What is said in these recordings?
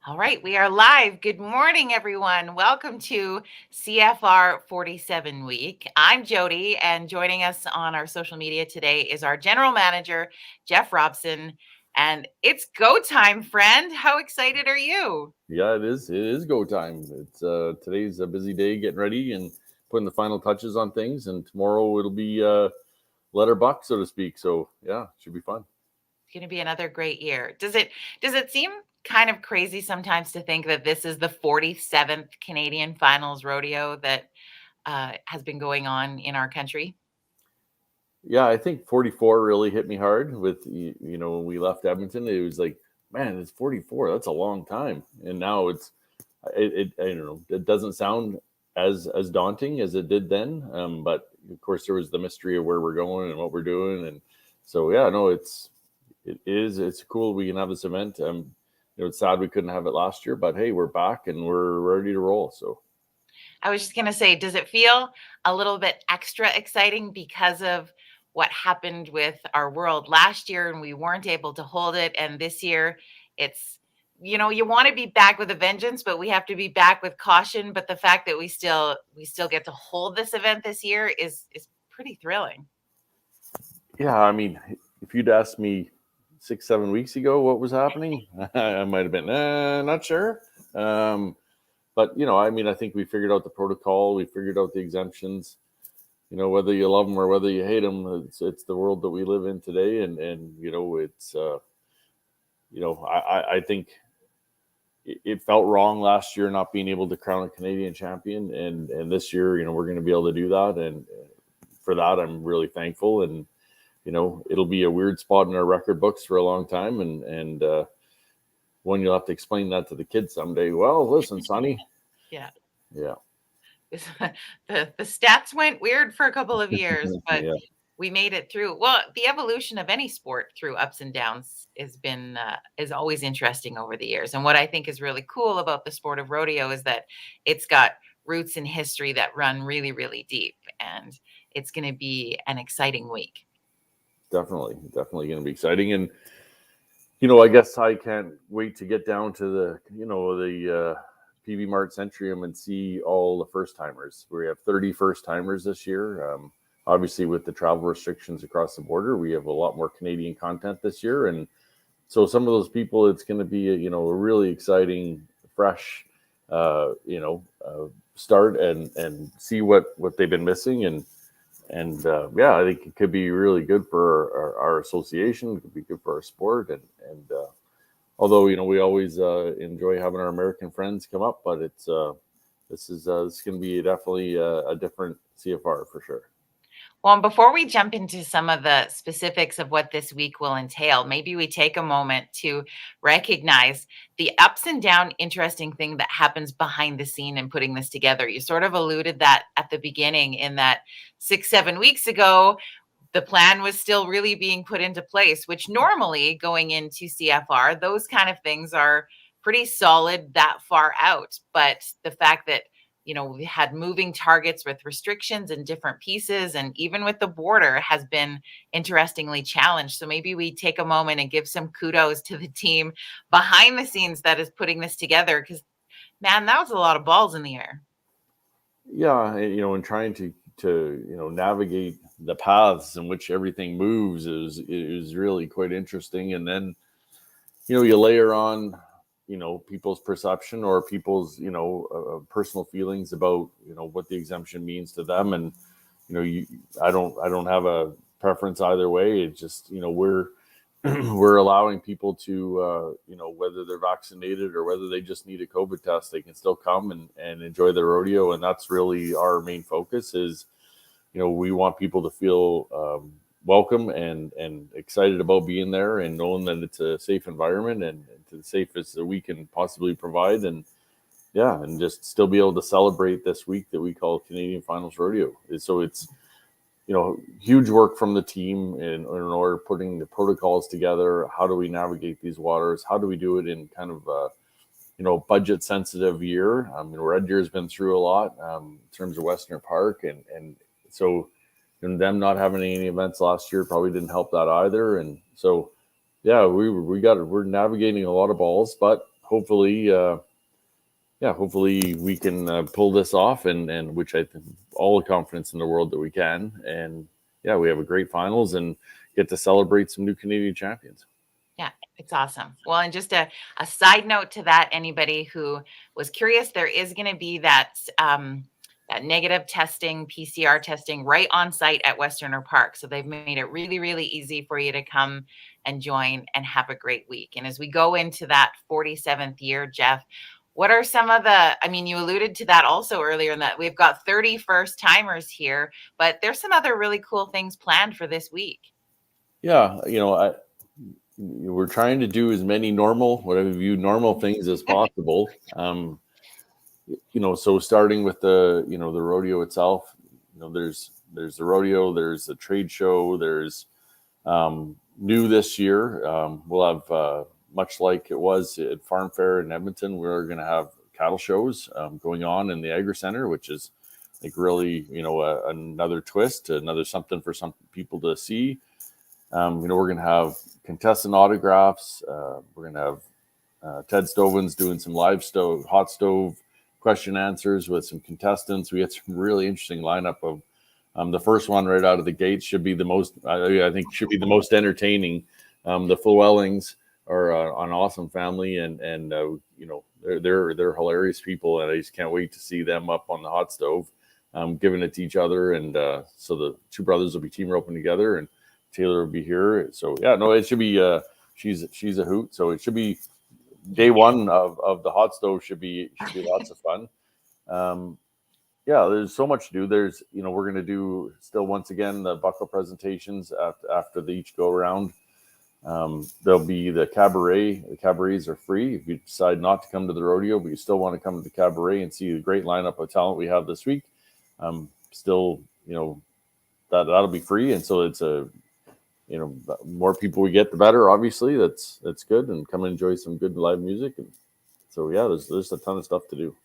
All right, we are live. Good morning, everyone. Welcome to CFR 47 week. I'm Jody, and joining us on our social media today is our general manager, Jeff Robson. And it's go time, friend. How excited are you? Yeah, it is. It is go time. It's today's a busy day getting ready and putting the final touches on things, and tomorrow it'll be letter buck, so to speak. So yeah, it should be fun. It's going to be another great year. Does it seem kind of crazy sometimes to think that this is the 47th Canadian Finals rodeo that has been going on in our country? Yeah, I think 44 really hit me hard with when we left Edmonton. It was like, man, it's 44. That's a long time, and now it I don't know. It doesn't sound as daunting as it did then. But of course, there was the mystery of where we're going and what we're doing, and so yeah, no, it's cool we can have this event. It's sad we couldn't have it last year, but hey, we're back and we're ready to roll. So I was just going to say, does it feel a little bit extra exciting because of what happened with our world last year and we weren't able to hold it? And this year, it's, you want to be back with a vengeance, but we have to be back with caution. But the fact that we still get to hold this event this year is pretty thrilling. yeah, I mean, if you'd asked me 6 7 weeks ago what was happening, I might have been not sure. But I mean, I think we figured out the protocol, we figured out the exemptions. Whether you love them or whether you hate them, it's the world that we live in today, and it's I think it felt wrong last year not being able to crown a Canadian champion, and this year, we're going to be able to do that, and for that, I'm really thankful. And it'll be a weird spot in our record books for a long time, and when you'll have to explain that to the kids someday. Well, listen, Sonny. Yeah. Yeah. The stats went weird for a couple of years, but Yeah. we made it through. Well, the evolution of any sport through ups and downs is always interesting over the years. And what I think is really cool about the sport of rodeo is that it's got roots in history that run really, really deep, and it's going to be an exciting week. Definitely going to be exciting. And I guess I can't wait to get down to the PV Mart Centrium and see all the first timers. We have 30 first timers this year. Obviously, with the travel restrictions across the border, we have a lot more Canadian content this year, and so some of those people, it's going to be a really exciting, fresh, start and see what they've been missing. And yeah, I think it could be really good for our association. It could be good for our sport, and although we always enjoy having our American friends come up, but this is going to be definitely a different CFR for sure. Well, and before we jump into some of the specifics of what this week will entail, maybe we take a moment to recognize the ups and down interesting thing that happens behind the scene in putting this together. You sort of alluded that at the beginning, in that 6 7 weeks ago, the plan was still really being put into place, which normally going into CFR, those kind of things are pretty solid that far out. But the fact that we had moving targets with restrictions and different pieces, and even with the border has been interestingly challenged. So maybe we take a moment and give some kudos to the team behind the scenes that is putting this together, because man, that was a lot of balls in the air. Yeah, and trying to navigate the paths in which everything moves is really quite interesting. And then you layer on people's perception or people's personal feelings about what the exemption means to them. And I don't have a preference either way. It's just we're we're allowing people to whether they're vaccinated or whether they just need a COVID test, they can still come and enjoy the rodeo. And that's really our main focus is we want people to feel welcome and excited about being there and knowing that it's a safe environment and the safest that we can possibly provide. And yeah, and just still be able to celebrate this week that we call Canadian Finals Rodeo. So it's huge work from the team in order putting the protocols together. How do we navigate these waters? How do we do it in kind of budget sensitive year? I mean, Red Deer's been through a lot in terms of Western Park, and so them not having any events last year probably didn't help that either. And so yeah, we're navigating a lot of balls, but hopefully, hopefully we can pull this off, and which I think all the confidence in the world that we can. And yeah, we have a great finals and get to celebrate some new Canadian champions. Yeah, it's awesome. Well, and just a side note to that, anybody who was curious, there is going to be that negative testing, PCR testing right on site at Westerner Park. So they've made it really, really easy for you to come and join and have a great week. And as we go into that 47th year, Jeff, what are some of I mean, you alluded to that also earlier in that we've got 30 first timers here, but there's some other really cool things planned for this week. Yeah, we're trying to do as many normal, what I view normal things as possible. So starting with the rodeo itself, there's the rodeo, there's the trade show, there's new this year. We'll have much like it was at Farm Fair in Edmonton. We're going to have cattle shows going on in the Agri Center, which is like really another twist, another something for some people to see. We're going to have contestant autographs. We're going to have Ted Stovins doing some hot stove question answers with some contestants. We had some really interesting lineup of the first one right out of the gate should be the most, I think should be the most entertaining. The Llewellings are an awesome family, and they're hilarious people, and I just can't wait to see them up on the hot stove, giving it to each other. And so the two brothers will be team roping together, and Taylor will be here. So yeah, no, it should be she's a hoot. So it should be day one of the hot stove should be lots of fun. There's so much to do. There's we're going to do still once again the buckle presentations after the each go around. There'll be the cabaret. The cabarets are free if you decide not to come to the rodeo, but you still want to come to the cabaret and see the great lineup of talent we have this week. Still, that'll be free, and so it's the more people we get, the better. Obviously, that's good, and come and enjoy some good live music. And so yeah, there's a ton of stuff to do.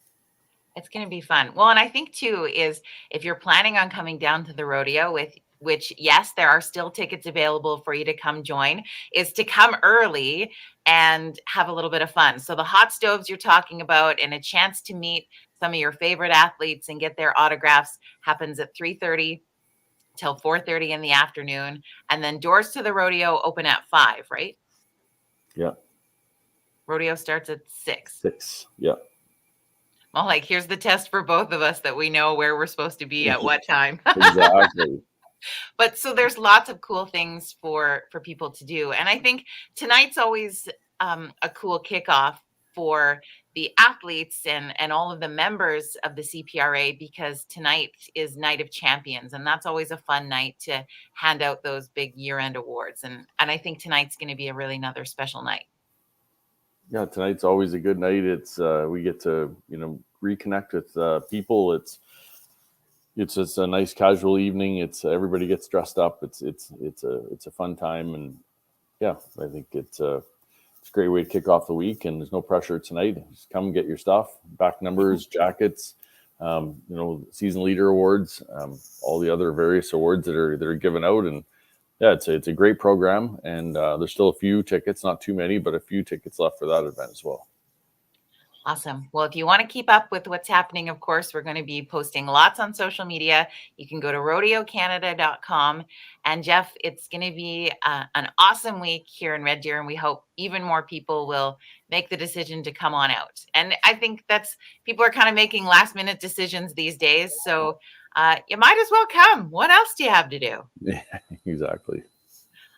It's going to be fun. Well, and I think too is if you're planning on coming down to the rodeo with which, yes, there are still tickets available for you to come join, is to come early and have a little bit of fun. So the hot stoves you're talking about and a chance to meet some of your favorite athletes and get their autographs happens at 3:30 till 4:30 in the afternoon. And then doors to the rodeo open at 5, right? Yeah. Rodeo starts at 6. 6. Yeah. Well, like here's the test for both of us that we know where we're supposed to be at what time. Exactly. But so there's lots of cool things for people to do. And I think tonight's always a cool kickoff for the athletes and all of the members of the CPRA, because tonight is Night of Champions. And that's always a fun night to hand out those big year-end awards. And I think tonight's going to be a really another special night. Yeah, tonight's always a good night. It's we get to reconnect with people. It's just a nice casual evening. It's everybody gets dressed up. It's a fun time, and yeah, I think it's a great way to kick off the week. And there's no pressure tonight. Just come get your stuff, back numbers, jackets, season leader awards, all the other various awards that are given out. And yeah, it's a great program, and there's still a few tickets, not too many, but a few tickets left for that event as well. Awesome. Well, if you want to keep up with what's happening, of course, we're going to be posting lots on social media. You can go to rodeocanada.com. And Jeff, it's going to be an awesome week here in Red Deer, and we hope even more people will make the decision to come on out. And I think people are kind of making last minute decisions these days. So you might as well come. What else do you have to do? Yeah, exactly.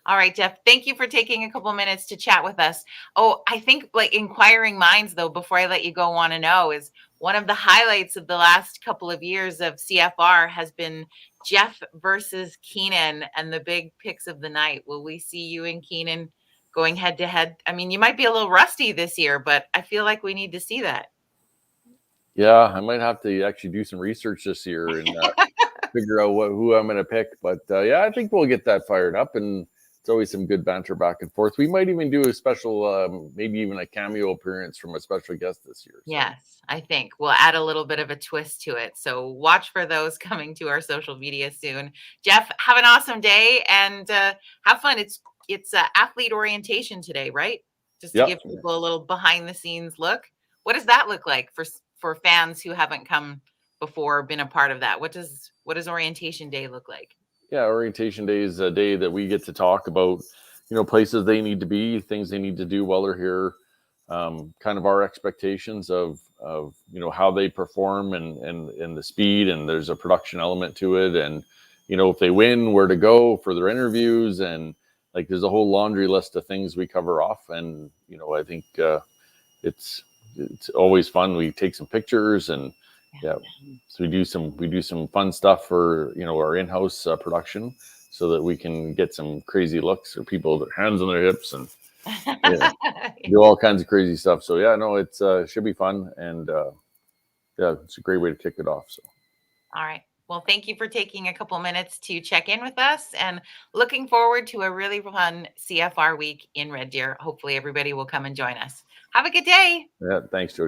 All right, Jeff, thank you for taking a couple minutes to chat with us. Oh, I think like inquiring minds, though, before I let you go, want to know is one of the highlights of the last couple of years of CFR has been Jeff versus Keenan and the big picks of the night. Will we see you and Keenan going head to head? I mean, you might be a little rusty this year, but I feel like we need to see that. Yeah, I might have to actually do some research this year and figure out who I'm going to pick. But yeah, I think we'll get that fired up, and it's always some good banter back and forth. We might even do a special, maybe even a cameo appearance from a special guest this year. So. Yes, I think we'll add a little bit of a twist to it. So watch for those coming to our social media soon. Jeff, have an awesome day and have fun. It's athlete orientation today, right? just to Yep. give people a little behind the scenes look. What does that look like for fans who haven't come before or been a part of that? What does orientation day look like? Yeah, orientation day is a day that we get to talk about, places they need to be, things they need to do while they're here, kind of our expectations of how they perform and the speed, and there's a production element to it, and if they win, where to go for their interviews, and like there's a whole laundry list of things we cover off, and I think it's always fun. We take some pictures, and yeah, so we do some fun stuff for our in-house production, so that we can get some crazy looks, or people with their hands on their hips, and do all kinds of crazy stuff. So yeah, no, it's should be fun, and yeah, it's a great way to kick it off. So All right. Well, thank you for taking a couple minutes to check in with us, and looking forward to a really fun CFR week in Red Deer. Hopefully everybody will come and join us. Have a good day. yeah, thanks, Jody.